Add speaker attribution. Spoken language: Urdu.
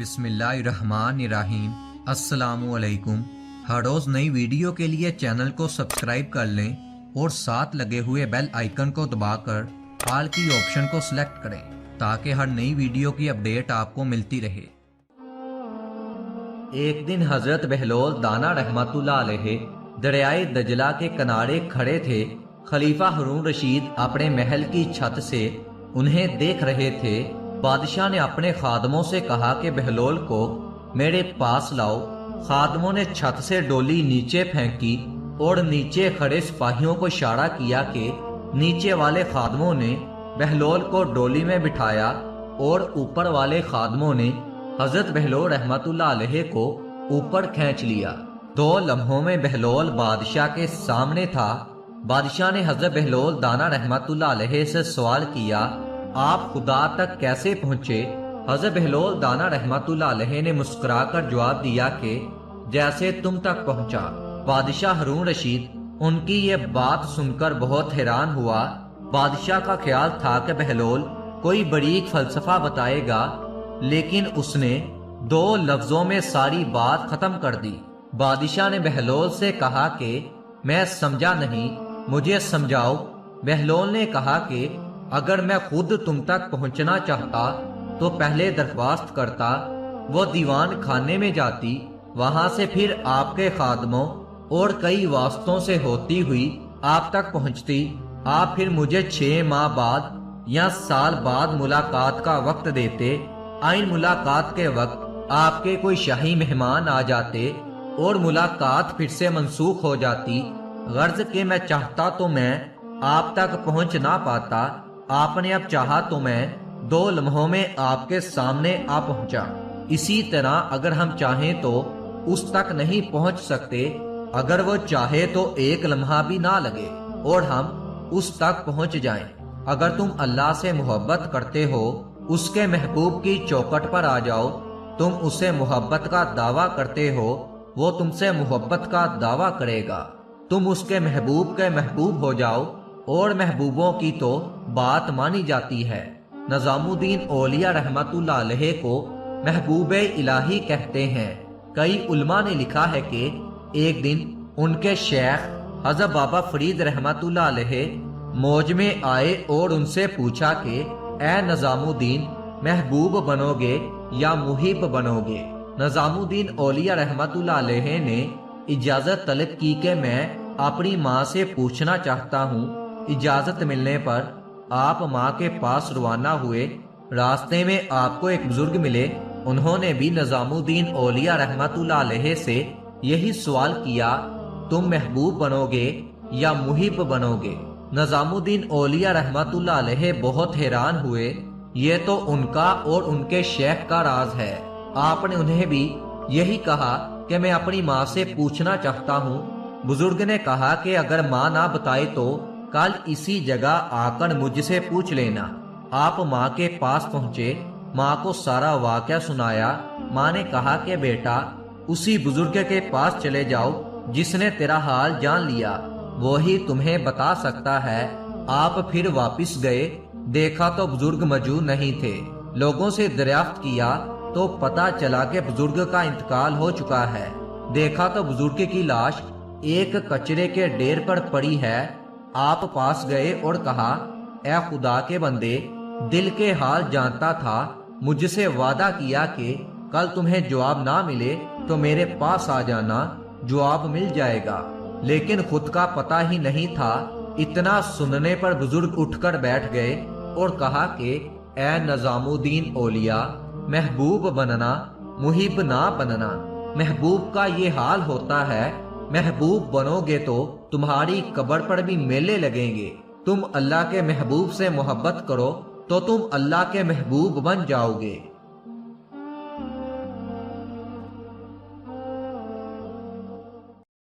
Speaker 1: بسم اللہ الرحمن الرحیم۔ السلام علیکم۔ ہر روز نئی ویڈیو کے لیے چینل کو سبسکرائب کر لیں اور ساتھ لگے ہوئے بیل آئیکن کو دبا کر آل کی آپشن کو سلیکٹ کریں تاکہ ہر نئی ویڈیو کی اپڈیٹ آپ کو ملتی رہے۔ ایک دن حضرت بہلول دانا رحمت اللہ علیہ دریائے دجلہ کے کنارے کھڑے تھے۔ خلیفہ ہارون رشید اپنے محل کی چھت سے انہیں دیکھ رہے تھے۔ بادشاہ نے اپنے خادموں سے کہا کہ بہلول کو میرے پاس لاؤ۔ خادموں نے چھت سے ڈولی نیچے پھینکی اور نیچے کھڑے سپاہیوں کو اشارہ کیا کہ نیچے والے خادموں نے بہلول کو ڈولی میں بٹھایا اور اوپر والے خادموں نے حضرت بہلول رحمت اللہ علیہ کو اوپر کھینچ لیا۔ 2 لمحوں میں بہلول بادشاہ کے سامنے تھا۔ بادشاہ نے حضرت بہلول دانا رحمت اللہ علیہ سے سوال کیا، آپ خدا تک کیسے پہنچے؟ حضرت بہلول دانا رحمت اللہ علیہ نے مسکرا کر جواب دیا کہ جیسے تم تک پہنچا۔ بادشاہ ہارون رشید ان کی یہ بات سن کر بہت حیران ہوا۔ بادشاہ کا خیال تھا کہ بہلول کوئی باریک فلسفہ بتائے گا، لیکن اس نے 2 لفظوں میں ساری بات ختم کر دی۔ بادشاہ نے بہلول سے کہا کہ میں سمجھا نہیں، مجھے سمجھاؤ۔ بہلول نے کہا کہ اگر میں خود تم تک پہنچنا چاہتا تو پہلے درخواست کرتا، وہ دیوان خانے میں جاتی، وہاں سے پھر آپ کے خادموں اور کئی واسطوں سے ہوتی ہوئی آپ تک پہنچتی۔ آپ پھر مجھے 6 ماہ بعد یا سال بعد ملاقات کا وقت دیتے۔ آئین ملاقات کے وقت آپ کے کوئی شاہی مہمان آ جاتے اور ملاقات پھر سے منسوخ ہو جاتی۔ غرض کہ میں چاہتا تو میں آپ تک پہنچ نہ پاتا، آپ نے اب چاہا تو میں 2 لمحوں میں آپ کے سامنے آ پہنچا۔ اسی طرح اگر ہم چاہیں تو اس تک نہیں پہنچ سکتے، اگر وہ چاہے تو 1 لمحہ بھی نہ لگے اور ہم اس تک پہنچ جائیں۔ اگر تم اللہ سے محبت کرتے ہو، اس کے محبوب کی چوکھٹ پر آ جاؤ۔ تم اسے محبت کا دعویٰ کرتے ہو، وہ تم سے محبت کا دعویٰ کرے گا۔ تم اس کے محبوب ہو جاؤ اور محبوبوں کی تو بات مانی جاتی ہے۔ نظام الدین اولیاء رحمت اللہ علیہ کو محبوب الہی کہتے ہیں۔ کئی علماء نے لکھا ہے کہ ایک دن ان کے شیخ حضرت بابا فرید رحمت اللہ علیہ موج میں آئے اور ان سے پوچھا کہ اے نظام الدین، محبوب بنو گے یا محب بنو گے؟ نظام الدین اولیاء رحمت اللہ علیہ نے اجازت طلب کی کہ میں اپنی ماں سے پوچھنا چاہتا ہوں۔ اجازت ملنے پر آپ ماں کے پاس روانہ ہوئے۔ راستے میں آپ کو ایک بزرگ ملے، انہوں نے بھی نظام الدین اولیاء رحمت اللہ علیہ سے یہی سوال کیا، تم محبوب بنو گے یا محب بنو گے؟ نظام الدین اولیاء رحمت اللہ علیہ بہت حیران ہوئے۔ یہ تو ان کا اور ان کے شیخ کا راز ہے۔ آپ نے انہیں بھی یہی کہا کہ میں اپنی ماں سے پوچھنا چاہتا ہوں۔ بزرگ نے کہا کہ اگر ماں نہ بتائے تو کل اسی جگہ آ کر مجھ سے پوچھ لینا۔ آپ ماں کے پاس پہنچے، ماں کو سارا واقعہ سنایا۔ ماں نے کہا کہ بیٹا، اسی بزرگ کے پاس چلے جاؤ جس نے تیرا حال جان لیا، وہی تمہیں بتا سکتا ہے۔ آپ پھر واپس گئے، دیکھا تو بزرگ موجود نہیں تھے۔ لوگوں سے دریافت کیا تو پتا چلا کہ بزرگ کا انتقال ہو چکا ہے۔ دیکھا تو بزرگ کی لاش ایک کچرے کے ڈھیر پر پڑی ہے۔ آپ پاس گئے اور کہا، اے خدا کے بندے، دل کے حال جانتا تھا، مجھ سے وعدہ کیا کہ کل تمہیں جواب نہ ملے تو میرے پاس آ جانا، جواب مل جائے گا، لیکن خود کا پتہ ہی نہیں تھا۔ اتنا سننے پر بزرگ اٹھ کر بیٹھ گئے اور کہا کہ اے نظام الدین اولیاء، محبوب بننا، محب نہ بننا۔ محبوب کا یہ حال ہوتا ہے، محبوب بنو گے تو تمہاری قبر پر بھی میلے لگیں گے۔ تم اللہ کے محبوب سے محبت کرو تو تم اللہ کے محبوب بن جاؤ گے۔